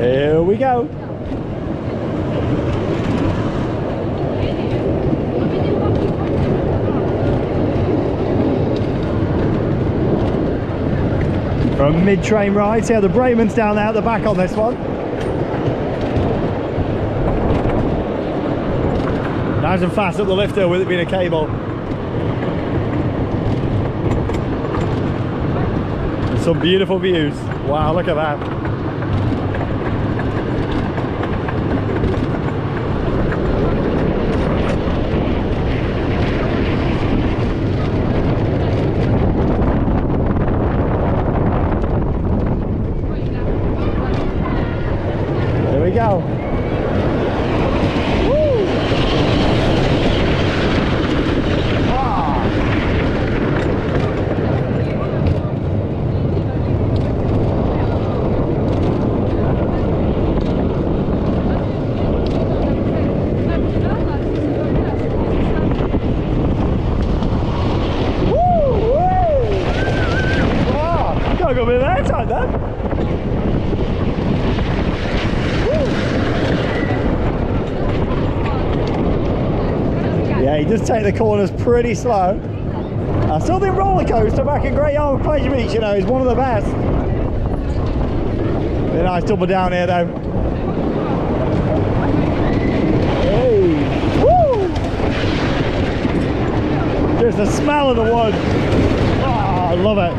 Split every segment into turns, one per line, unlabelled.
Here we go. From mid-train ride, see how the brakeman's down there at the back on this one. Nice and fast up the lift hill with it being a cable. And some beautiful views. Wow, look at that. Here we go. Got a bit of airtime there. Yeah, he does take the corners pretty slow. I still think roller coaster back at Great Yarmouth Pleasure Beach, you know, is one of the best. Bit of nice double down here though. Hey, woo! Just the smell of the wood. Oh, I love it.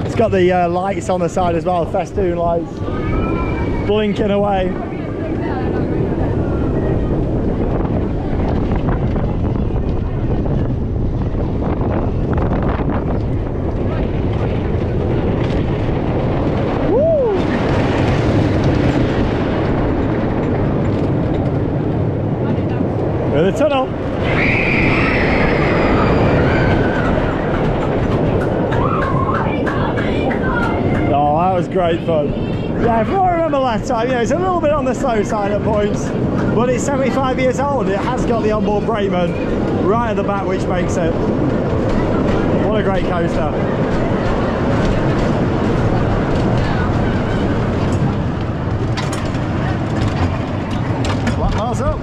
It's got the lights on the side as well, festoon lights, blinking away. Woo! With the tunnel. That was great fun. Yeah, if I remember last time, you know, it's a little bit on the slow side at points, but it's 75 years old. It has got the onboard brakeman right at the back, which makes it. What a great coaster. Black miles up.